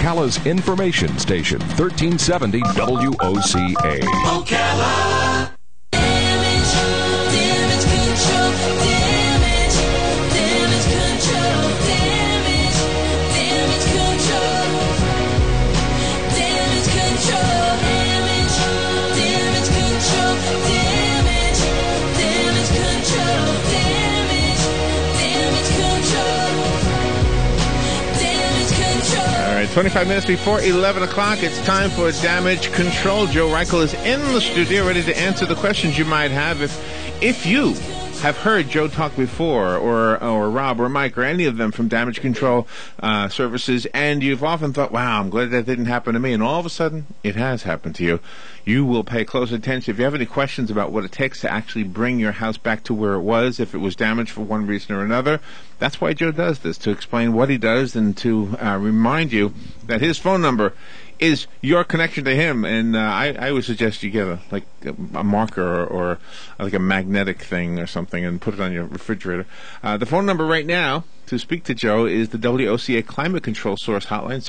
Ocala's information station, 1370 WOCA. Ocala. Damage control. Damage control. Damage control. Damage control. Damage control. Damage control. Damage control. All right, 25 minutes before 11 o'clock, it's time for Damage Control. Joe Reichel is in the studio ready to answer the questions you might have. If you have heard Joe talk before, or Rob or Mike or any of them from Damage Control Services, and you've often thought, wow, I'm glad that didn't happen to me, and all of a sudden it has happened to you, you will pay close attention. If you have any questions about what it takes to actually bring your house back to where it was, if it was damaged for one reason or another, that's why Joe does this, to explain what he does and to remind you that his phone number is your connection to him. And I would suggest you get a marker or like a magnetic thing or something and put it on your refrigerator. The phone number right now to speak to Joe is the WOCA Climate Control Source Hotline,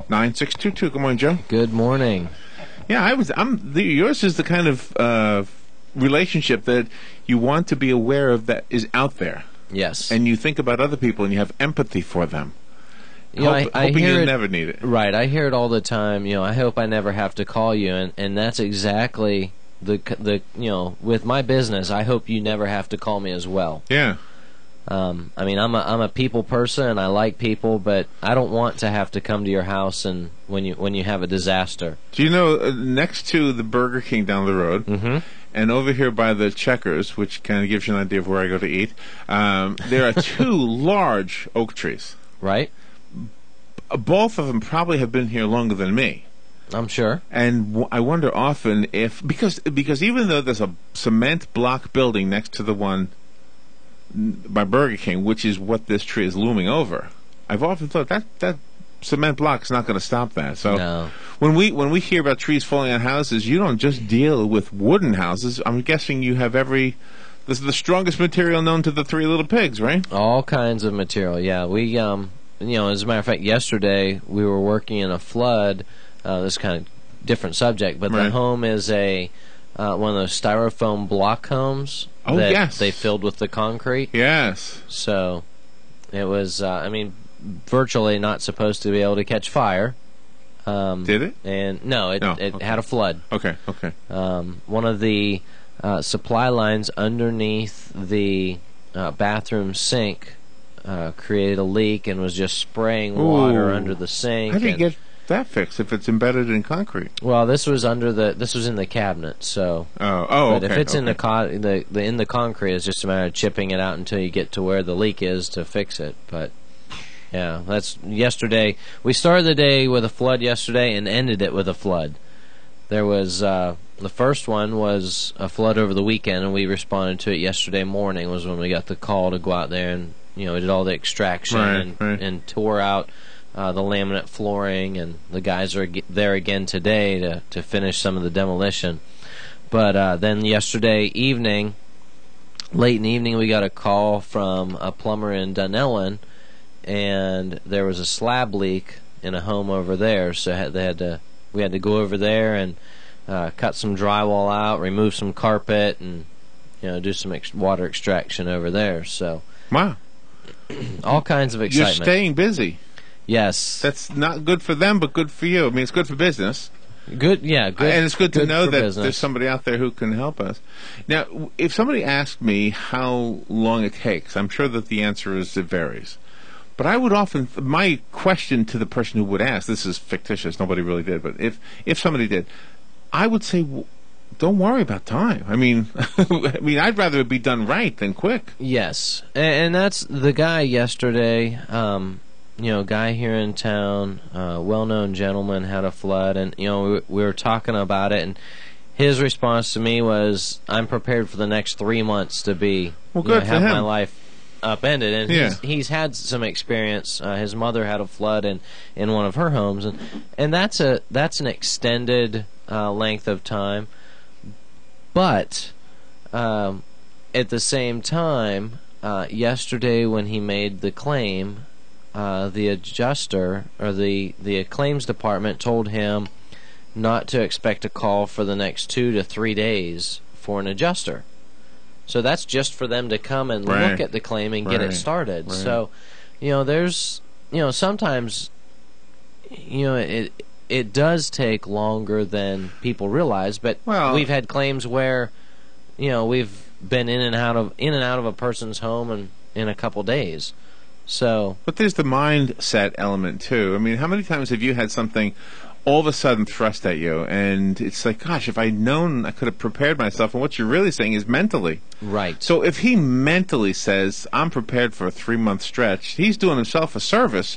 622-9622. Good morning, Joe. Good morning. Yeah, yours is the kind of relationship that you want to be aware of that is out there. Yes. And you think about other people and you have empathy for them. You know, I hoping hear you'll it, never need it. Right, I hear it all the time. You know, I hope I never have to call you, and that's exactly the with my business. I hope you never have to call me as well. Yeah. I mean, I'm a people person, and I like people, but I don't want to have to come to your house and when you have a disaster. Do you know next to the Burger King down the road, and over here by the Checkers, which kind of gives you an idea of where I go to eat, there are two large oak trees. Right. Both of them probably have been here longer than me. I'm sure. And I wonder often if because even though there's a cement block building next to the one by Burger King, which is what this tree is looming over, I've often thought that cement block is not going to stop that. So no. when we hear about trees falling on houses, you don't just deal with wooden houses. I'm guessing you have this is the strongest material known to the Three Little Pigs, right? All kinds of material. Yeah, we as a matter of fact, yesterday we were working in a flood. This is kind of different subject, but right. The home is one of those styrofoam block homes that yes. they filled with the concrete. Yes. So it was, virtually not supposed to be able to catch fire. Did it? And no, it okay. had a flood. Okay. One of the supply lines underneath the bathroom sink created a leak and was just spraying water under the sink. How do you get that fixed if it's embedded in concrete? Well, this was in the cabinet, so. But if it's in the concrete, it's just a matter of chipping it out until you get to where the leak is to fix it. But yeah, that's yesterday. We started the day with a flood yesterday and ended it with a flood. There was the first one was a flood over the weekend, and we responded to it yesterday morning. Was when we got the call to go out there and we did all the extraction and tore out the laminate flooring, and the guys are there again today to finish some of the demolition. But then yesterday evening, late in the evening, we got a call from a plumber in Dunellen, and there was a slab leak in a home over there. So we had to go over there and cut some drywall out, remove some carpet, and do some water extraction over there. So wow, all kinds of excitement. You're staying busy. Yes. That's not good for them, but good for you. I mean, it's good for business. Good, yeah. Good, and it's good to know that business. There's somebody out there who can help us. Now, if somebody asked me how long it takes, I'm sure that the answer is it varies. But I would often, my question to the person who would ask, this is fictitious, nobody really did, but if somebody did, I would say, don't worry about time. I mean, I'd rather it be done right than quick. Yes, and that's the guy yesterday. Guy here in town, well-known gentleman, had a flood, and we were talking about it, and his response to me was, "I'm prepared for the next 3 months to be good have for him. my life upended." And yeah. he's had some experience. His mother had a flood in one of her homes, and that's an extended length of time. But at the same time, yesterday when he made the claim, the adjuster or the claims department told him not to expect a call for the next 2 to 3 days for an adjuster. So that's just for them to come and Right. look at the claim and get it Right. started. Right. So, there's, sometimes, it does take longer than people realize, but Well- we've had claims where, we've been in and out of a person's home in a couple days. So, But there's the mindset element too. I mean, how many times have you had something all of a sudden thrust at you, and it's like, gosh, if I'd known, I could have prepared myself. And what you're really saying is mentally. right. So if he mentally says, I'm prepared for a 3-month stretch, he's doing himself a service,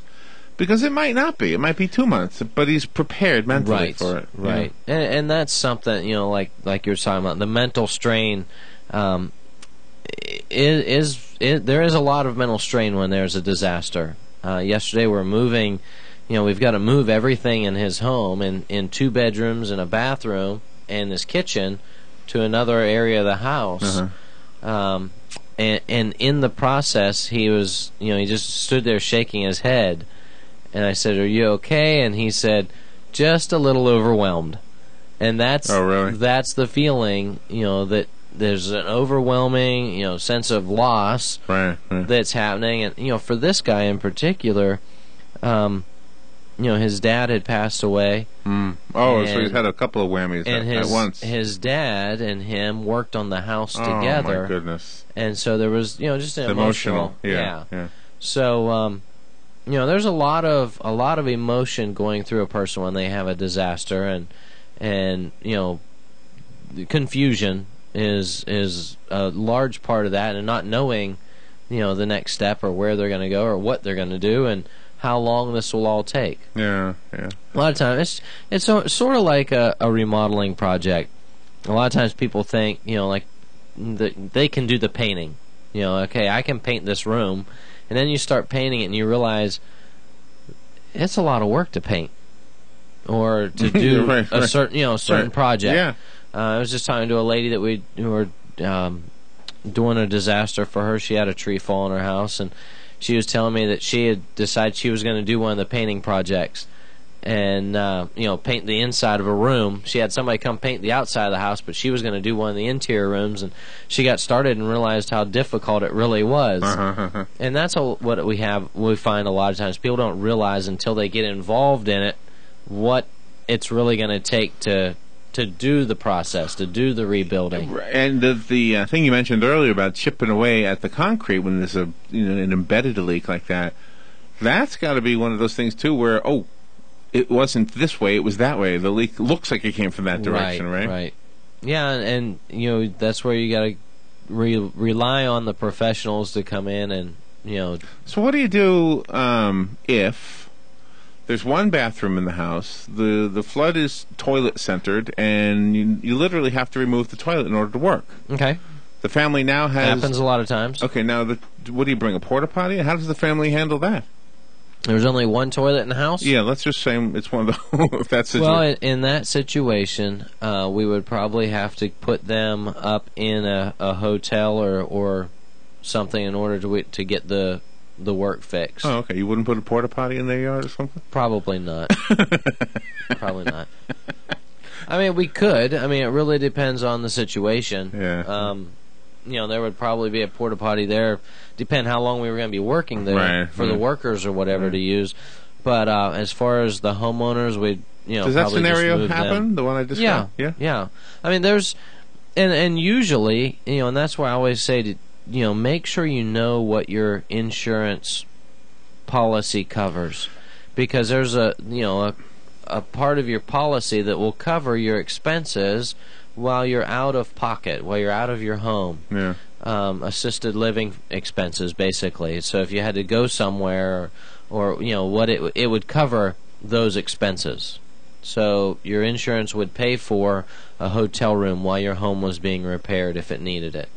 because it might not be. It might be 2 months, but he's prepared mentally right, for it. right, and that's something like you're talking about. The mental strain there is a lot of mental strain when there's a disaster. Yesterday we're moving. We've got to move everything in his home in 2 bedrooms and a bathroom and his kitchen to another area of the house. And in the process, he was, he just stood there shaking his head. And I said, "Are you okay?" And he said, "Just a little overwhelmed." And that's Oh, really? that's the feeling, that there's an overwhelming, sense of loss Right. that's happening. And for this guy in particular, his dad had passed away, Oh, so he's And- had a couple of whammies and at once. his dad and him worked on the house Oh, together. my goodness. And so there was, just an Emotional. yeah. Yeah. So, there's a lot of emotion going through a person when they have a disaster, and the confusion is a large part of that, and not knowing, the next step or where they're going to go or what they're going to do and how long this will all take. Yeah. A lot of times, it's sort of like a remodeling project. A lot of times people think, like they can do the painting. Okay, I can paint this room, and then you start painting it, and you realize it's a lot of work to paint or to do Right, a right. certain Right. project. Yeah. I was just talking to a lady that we were doing a disaster for her. She had a tree fall in her house, and she was telling me that she had decided she was going to do one of the painting projects and paint the inside of a room. She had somebody come paint the outside of the house, but she was going to do one of the interior rooms, and she got started and realized how difficult it really was. And that's what we find a lot of times. People don't realize until they get involved in it what it's really going to take to do the process, to do the rebuilding. And the thing you mentioned earlier about chipping away at the concrete when there's an embedded leak like that, that's got to be one of those things too where, it wasn't this way, it was that way. The leak looks like it came from that direction, right? Right. Yeah, and that's where you got to rely on the professionals to come in and So what do you do if there's one bathroom in the house, the flood is toilet centered, and you literally have to remove the toilet in order to work? Okay. The family now has... Happens a lot of times. Okay, now what do you bring, a porta potty? How does the family handle that? There's only one toilet in the house. Yeah, let's just say it's one of the... if that's Well, in that situation, we would probably have to put them up in a hotel or something in order to get the work fixed. Oh, okay. You wouldn't put a porta potty in their yard or something? Probably not. Probably not. I mean, we could. I mean, it really depends on the situation. Yeah. There would probably be a porta potty there. Depend how long we were going to be working there Right, for the right. workers or whatever to use. But as far as the homeowners, we'd Does that probably just scenario move happen? them. The one I described? Yeah. I mean, there's and usually, and that's why I always say to make sure you know what your insurance policy covers, because there's a part of your policy that will cover your expenses while you're out of pocket, while you're out of your home. Yeah. Assisted living expenses, basically. So if you had to go somewhere, or what it would cover those expenses. So your insurance would pay for a hotel room while your home was being repaired if it needed it.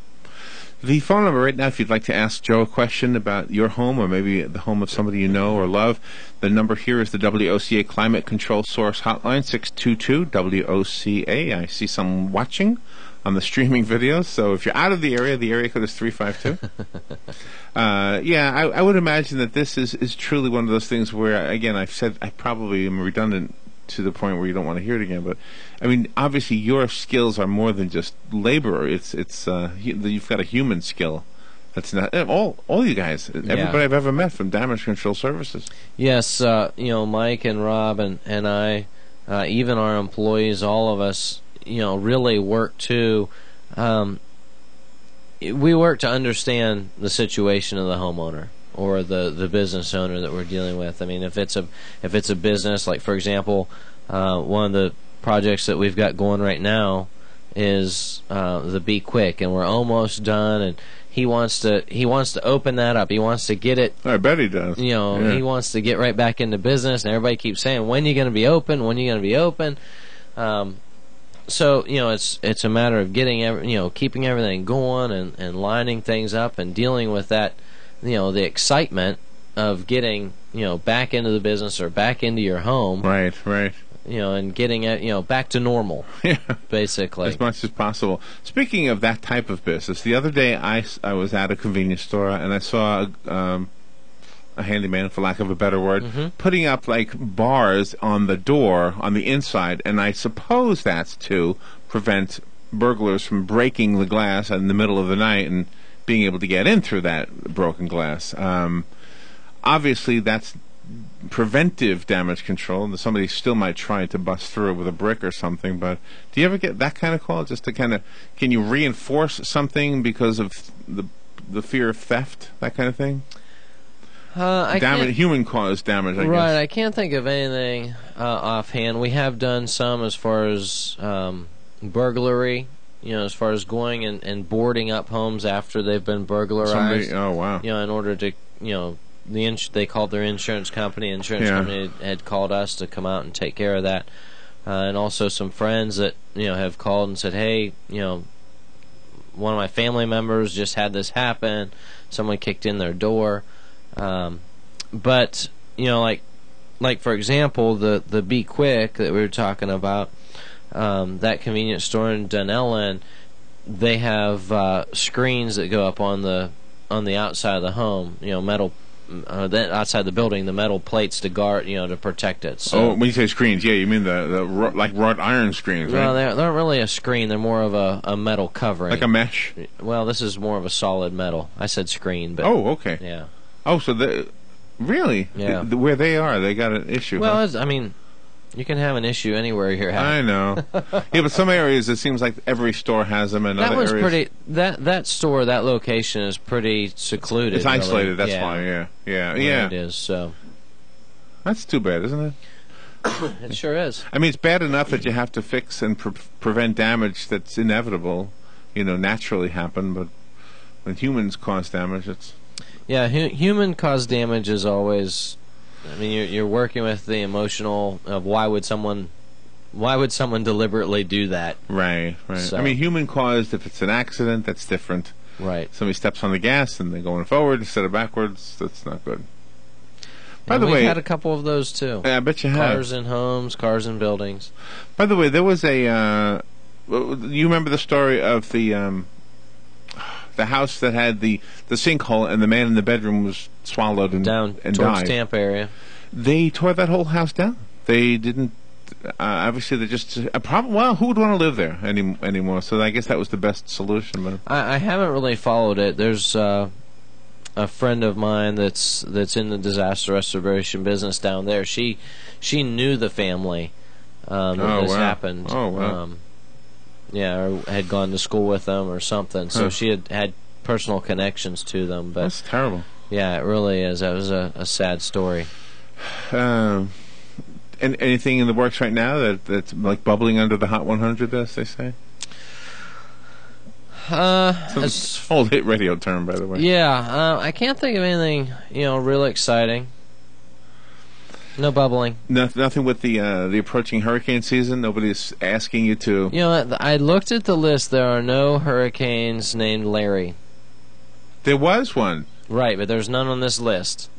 The phone number right now, if you'd like to ask Joe a question about your home or maybe the home of somebody you know or love, the number here is the WOCA Climate Control Source Hotline, 622-WOCA. I see some watching on the streaming videos. So if you're out of the area code is 352. I would imagine that this is truly one of those things where, again, I've said I probably am redundant to the point where you don't want to hear it again. But I mean, obviously, your skills are more than just labor. You've got a human skill. That's not all you guys. Everybody I've ever met from Damage Control Services. Yes, Mike and Rob and I, even our employees, all of us, really work to. We work to understand the situation of the homeowner or the business owner that we're dealing with. I mean, if it's a business, like for example, one of the projects that we've got going right now is the Be Quick, and we're almost done. And he wants to open that up. He wants to get it. I bet he does. He wants to get right back into business, and everybody keeps saying, "When are you going to be open? When are you going to be open?" So it's a matter of getting keeping everything going and lining things up and dealing with that, the excitement of getting back into the business or back into your home, right, and getting it back to normal, basically, as much as possible. Speaking of that type of business, the other day I was at a convenience store and I saw a handyman, for lack of a better word, putting up like bars on the door on the inside, and I suppose that's to prevent burglars from breaking the glass in the middle of the night and being able to get in through that broken glass. Obviously, that's preventive damage control, and somebody still might try to bust through it with a brick or something. But do you ever get that kind of call, just to kind of, can you reinforce something because of the fear of theft, that kind of thing? Human caused damage, I guess. Right, I can't think of anything offhand. We have done some as far as burglary, as far as going and boarding up homes after they've been burglarized. Oh, wow. In order to, they called their insurance company. Insurance company had called us to come out and take care of that. And also some friends that, have called and said, hey, one of my family members just had this happen. Someone kicked in their door. But like for example, the Be Quick that we were talking about, that convenience store in Dunellen, they have screens that go up on the outside of the home, metal. Outside the building, the metal plates to guard, to protect it. So, when you say screens, you mean the like wrought iron screens, right? Well, they're not really a screen. They're more of a metal covering, like a mesh. Well, this is more of a solid metal. I said screen, but okay. Yeah. Oh, so really? Yeah. Where they are, they got an issue. Well, I mean, you can have an issue anywhere you're having. I know. Yeah, but some areas it seems like every store has them, and other areas. That store, that location is pretty secluded. It's isolated. Really. That's why. Yeah. It is. So. That's too bad, isn't it? It sure is. I mean, it's bad enough that you have to fix and prevent damage that's inevitable, naturally happen. But when humans cause damage, it's. Yeah, human caused damage is always. I mean, you're working with the emotional of why would someone deliberately do that? Right. So. I mean, human caused, if it's an accident, that's different. Right. Somebody steps on the gas and they're going forward instead of backwards. That's not good. By and the way, we've had a couple of those too. Yeah, I bet you have. Cars in homes, cars in buildings. By the way, there was a. You remember the story of the house that had the sinkhole and the man in the bedroom was swallowed and towards died. Tampa area. They tore that whole house down. They didn't. Obviously, they just well, who would want to live there anymore? So I guess that was the best solution. But I haven't really followed it. There's a friend of mine that's in the disaster restoration business down there. She knew the family that this happened. Oh wow. Or had gone to school with them or something. So she had personal connections to them. But that's terrible. Yeah, it really is. That was a sad story. And anything in the works right now that's like bubbling under the Hot 100, as they say? It's an old hit radio term, by the way. Yeah, I can't think of anything, really exciting. No bubbling. Nothing with the approaching hurricane season? Nobody's asking you to... I looked at the list. There are no hurricanes named Larry. There was one. Right, but there's none on this list.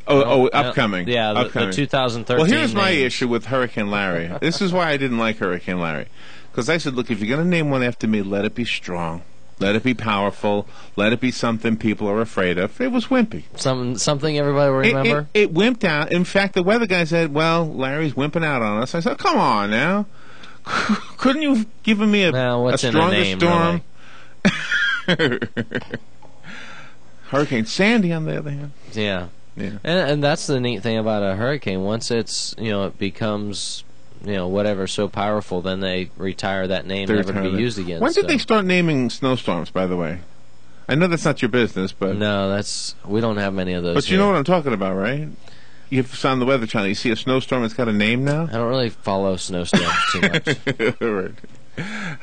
Upcoming. Yeah, upcoming. The 2013 Well, here's my names. issue with Hurricane Larry. This is why I didn't like Hurricane Larry. Because I said, look, if you're going to name one after me, let it be strong. Let it be powerful. Let it be something people are afraid of. It was wimpy. Something everybody will remember. It wimped out. In fact, the weather guy said, well, Larry's wimping out on us. I said, come on now. Couldn't you have given me a what's in a stronger name, storm? Really? Hurricane Sandy, on the other hand. Yeah. Yeah. And that's the neat thing about a hurricane. Once it's, it becomes, whatever, so powerful, then they retire that name, never to be used again. When did they start naming snowstorms, by the way? I know that's not your business, but... No, we don't have many of those But here. you know what I'm talking about, right? You've on the Weather Channel, you see a snowstorm, it's got a name now? I don't really follow snowstorms too much.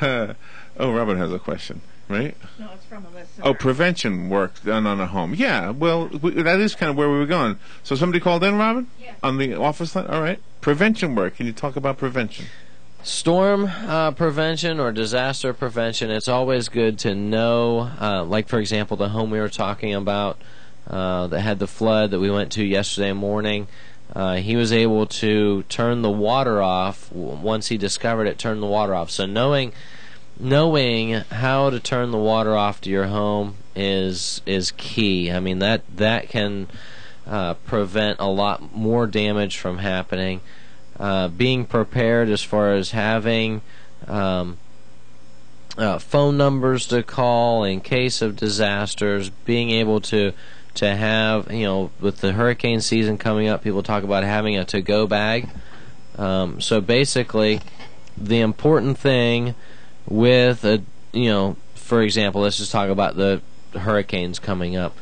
Right. Robin has a question, right? No, it's from a listener. Oh, prevention work done on a home. Yeah, well, that is kind of where we were going. So somebody called in, Robin? Yeah. On the office line? All right. Prevention work. Can you talk about prevention? Storm prevention or disaster prevention, it's always good to know, like, for example, the home we were talking about that had the flood that we went to yesterday morning. He was able to turn the water off. Once he discovered it, turn the water off. So knowing how to turn the water off to your home is key. I mean, that can prevent a lot more damage from happening. Being prepared as far as having phone numbers to call in case of disasters, being able to have, with the hurricane season coming up, people talk about having a to-go bag. So basically, the important thing with for example, let's just talk about the hurricanes coming up.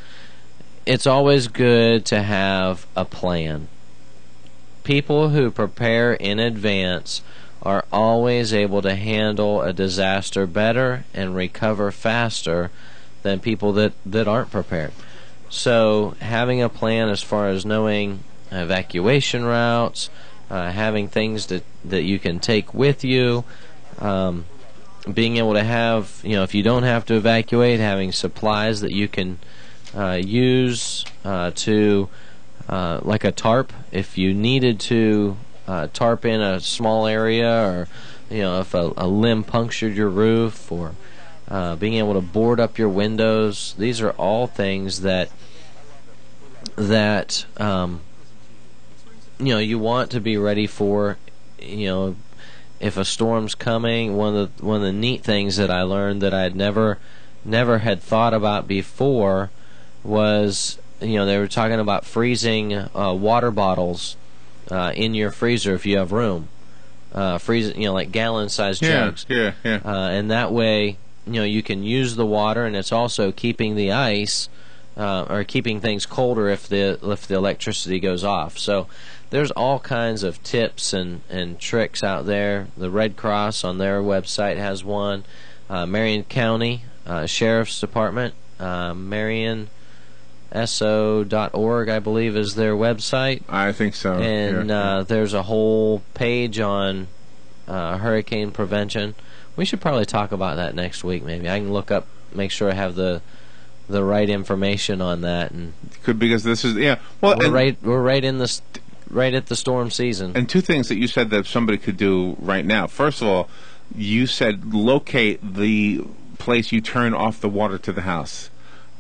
It's always good to have a plan. People who prepare in advance are always able to handle a disaster better and recover faster than people that aren't prepared. So having a plan as far as knowing evacuation routes, having things that you can take with you, being able to have, if you don't have to evacuate, having supplies that you can use to, like a tarp, if you needed to tarp in a small area, or if a limb punctured your roof, or being able to board up your windows. These are all things that you want to be ready for. If a storm's coming, one of the neat things that I learned that I had never had thought about before was, they were talking about freezing water bottles in your freezer if you have room. Freezing, like gallon-sized jugs. Yeah. And that way, you can use the water, and it's also keeping the ice or keeping things colder if the electricity goes off. So there's all kinds of tips and tricks out there. The Red Cross on their website has one. Marion County Sheriff's Department, marionso.org, I believe, is their website. I think so. And there's a whole page on hurricane prevention. We should probably talk about that next week, maybe. I can look up, make sure I have the right information on that. And Could, because this is, well, we're right in the right at the storm season. And two things that you said that somebody could do right now. First of all, you said locate the place you turn off the water to the house.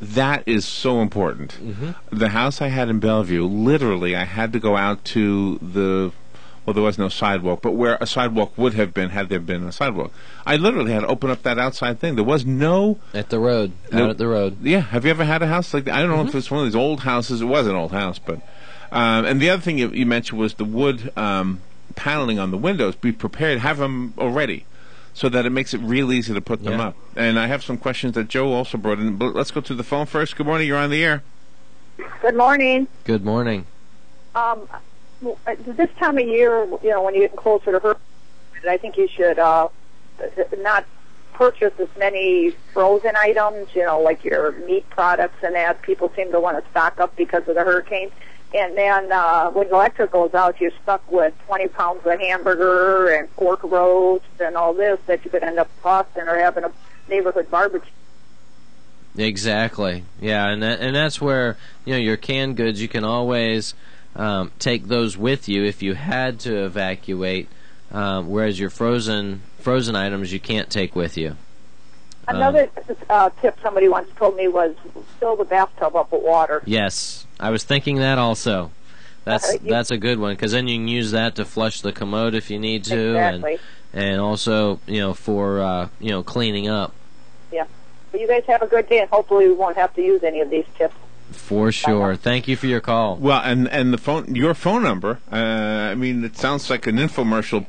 That is so important. Mm-hmm. The house I had in Bellevue, literally, I had to go out to well, there was no sidewalk, but where a sidewalk would have been had there been a sidewalk. I literally had to open up that outside thing. There was no... At the road. Out at the road. Yeah. Have you ever had a house like that? I don't know if it's one of these old houses. It was an old house, but... and the other thing you mentioned was the wood paneling on the windows. Be prepared. Have them already, so that it makes it real easy to put them up. And I have some questions that Joe also brought in. But let's go to the phone first. Good morning. You're on the air. Good morning. Good morning. This time of year, when you get closer to hurricane, I think you should not purchase as many frozen items, like your meat products and that. People seem to want to stock up because of the hurricane. And then when the electric goes out, you're stuck with 20 pounds of hamburger and pork roast and all this that you could end up tossing or having a neighborhood barbecue. Exactly. Yeah, and that's where your canned goods, you can always take those with you if you had to evacuate. Whereas your frozen frozen items you can't take with you. Another tip somebody once told me was fill the bathtub up with water. Yes, I was thinking that also. That's a good one, because then you can use that to flush the commode if you need to, Exactly. and also for cleaning up. Yeah. But you guys have a good day, and hopefully we won't have to use any of these tips. For sure. Thank you for your call. Well, and your phone number. I mean, it sounds like an infomercial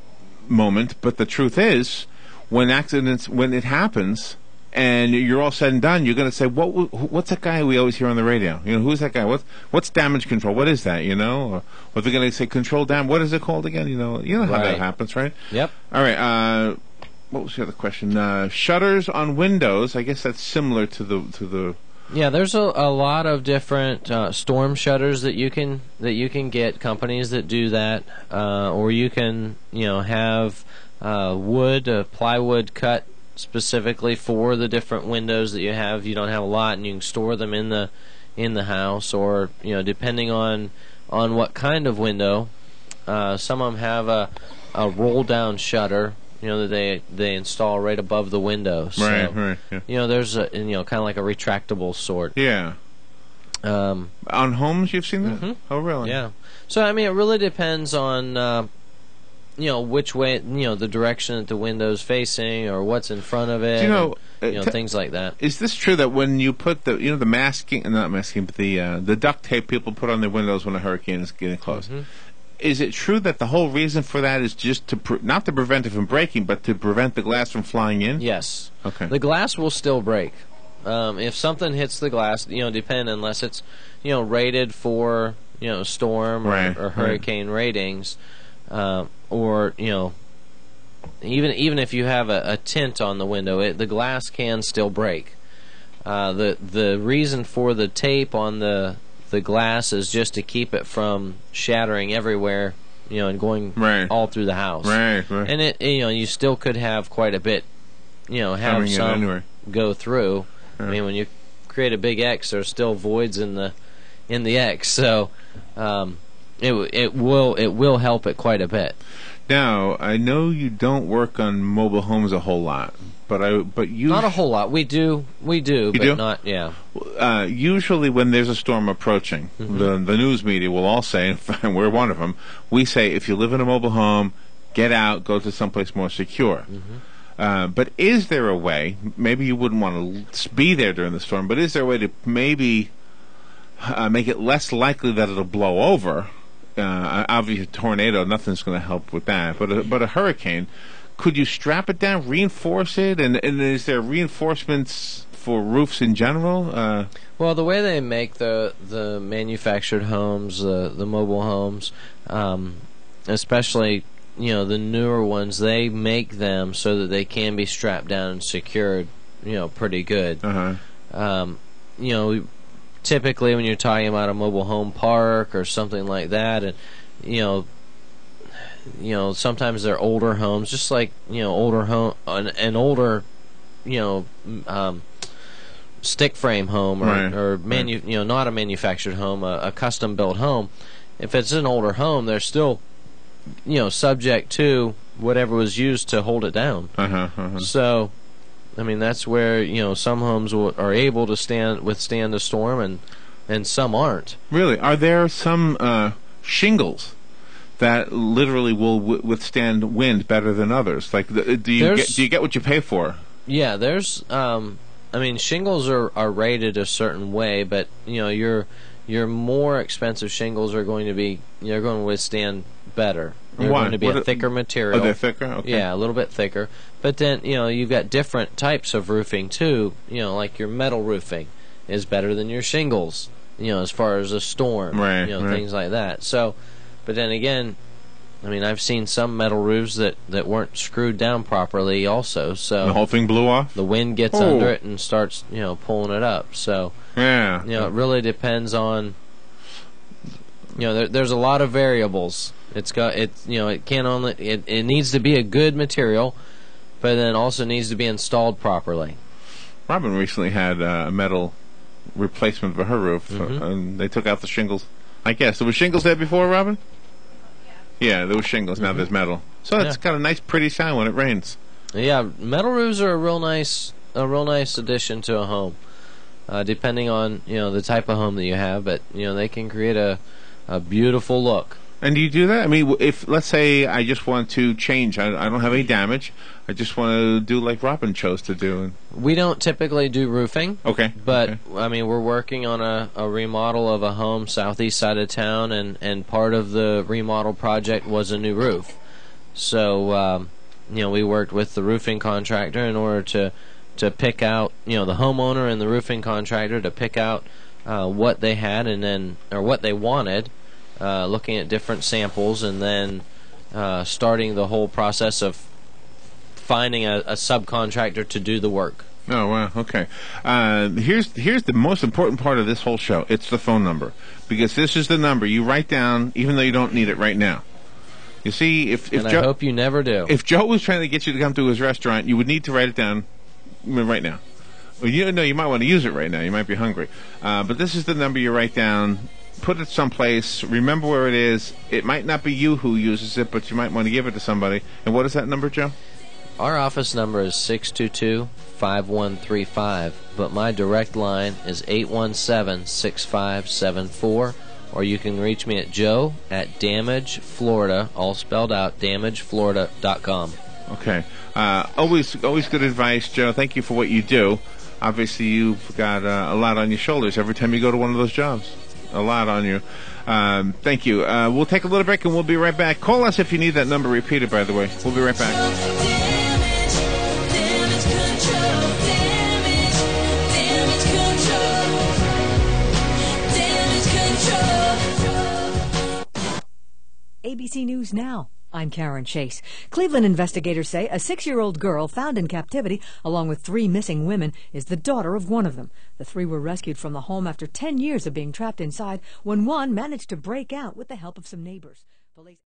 moment, but the truth is, when it happens, and you're all said and done, you're going to say, what's that guy we always hear on the radio? You know, who's that guy? What's damage control? What is that? You know, or they're going to say control dam. What is it called again? You know how Right. that happens, right? Yep. All right. What was the other question? Shutters on windows. I guess that's similar to the. Yeah, there's a lot of different storm shutters that you can get, companies that do that, or you can have plywood cut specifically for the different windows that you have. You don't have a lot, and you can store them in the house, or depending on what kind of window. Some of them have a roll down shutter. That they install right above the window. So, Right. Yeah. There's a kind of like a retractable sort. Yeah. On homes, you've seen that? Mhm. Oh, really? Yeah. So it really depends on which way the direction that the window's facing, or what's in front of it. Do you know, and, things like that. Is this true that when you put the not masking, but the duct tape people put on their windows when a hurricane is getting close? Mm-hmm. Is it true that the whole reason for that is just to not to prevent it from breaking, but to prevent the glass from flying in? Yes. Okay. The glass will still break. If something hits the glass, unless it's rated for storm Right, or hurricane ratings, or even if you have a tint on the window, the glass can still break. The reason for the tape on the glass is just to keep it from shattering everywhere, and going Right. all through the house. Right. And it, you still could have quite a bit, have Coming in some anyway. go through. I mean, when you create a big X, there's still voids in the X, so it will help it quite a bit. Now, I know you don't work on mobile homes a whole lot, but you Not a whole lot. We do, but do? not. Yeah. Usually when there's a storm approaching, Mm-hmm. the news media will all say, and we're one of them, we say if you live in a mobile home, get out, go to someplace more secure. But is there a way, maybe you wouldn't want to be there during the storm, but is there a way to maybe make it less likely that it'll blow over? Obviously, a tornado, nothing's going to help with that. But a hurricane, could you strap it down, reinforce it, and is there reinforcements for roofs in general? Well, the way they make the manufactured homes, the mobile homes, especially the newer ones, they make them so that they can be strapped down and secured, pretty good. Typically when you're talking about a mobile home park or something like that, and sometimes they're older homes, just like older home, an older stick frame home, or not a manufactured home, a custom built home. If it's an older home, they're still subject to whatever was used to hold it down. So, I mean, that's where some homes are able to withstand a storm, and some aren't. Really? Are there some shingles that literally will withstand wind better than others? Like, do you get what you pay for? Yeah, there's. Shingles are rated a certain way, but your more expensive shingles are going to withstand better. They're Why? going to be a thicker material. Oh, they're thicker? Okay. Yeah, a little bit thicker. But then, you've got different types of roofing, too. Like your metal roofing is better than your shingles, as far as a storm. Right. Things like that. So, but then again, I've seen some metal roofs that weren't screwed down properly also. So The whole thing blew off? the wind gets under it and starts, pulling it up. So, Yeah. it really depends on, there's a lot of variables. It needs to be a good material, but then also needs to be installed properly. Robin recently had a metal replacement for her roof, and they took out the shingles. I guess there was shingles there before, Robin. Yeah, there was shingles. Now there's metal, so it's got a nice, pretty sound when it rains. Yeah, metal roofs are a real nice addition to a home, depending on the type of home that you have. But they can create a beautiful look. And do you do that? I mean, if let's say I just want to change, I don't have any damage. I just want to do like Robin chose to do. We don't typically do roofing. Okay. But okay. I mean, we're working on a remodel of a home southeast side of town, and part of the remodel project was a new roof. So we worked with the roofing contractor in order to pick out the homeowner and the roofing contractor to pick out what they had or what they wanted. Looking at different samples and then starting the whole process of finding a subcontractor to do the work. Oh, wow. Okay. Here's the most important part of this whole show. It's the phone number. Because this is the number you write down even though you don't need it right now. You see, if and Joe, I hope you never do. If Joe was trying to get you to come to his restaurant, you would need to write it down right now. Well, you might want to use it right now. You might be hungry. But this is the number you write down. Put it someplace. Remember where it is. It might not be you who uses it, but you might want to give it to somebody. And what is that number, Joe? Our office number is 622-5135, but my direct line is 817-6574, or you can reach me at joe@damageflorida, all spelled out, damageflorida.com. Okay. Always good advice, Joe. Thank you for what you do. Obviously, you've got a lot on your shoulders every time you go to one of those jobs. A lot on you. Thank you. We'll take a little break and we'll be right back. Call us if you need that number repeated, by the way. We'll be right back. Damage control. Damage control. ABC News Now. I'm Karen Chase. Cleveland investigators say a 6-year-old girl found in captivity, along with 3 missing women, is the daughter of one of them. The 3 were rescued from the home after 10 years of being trapped inside when one managed to break out with the help of some neighbors. Police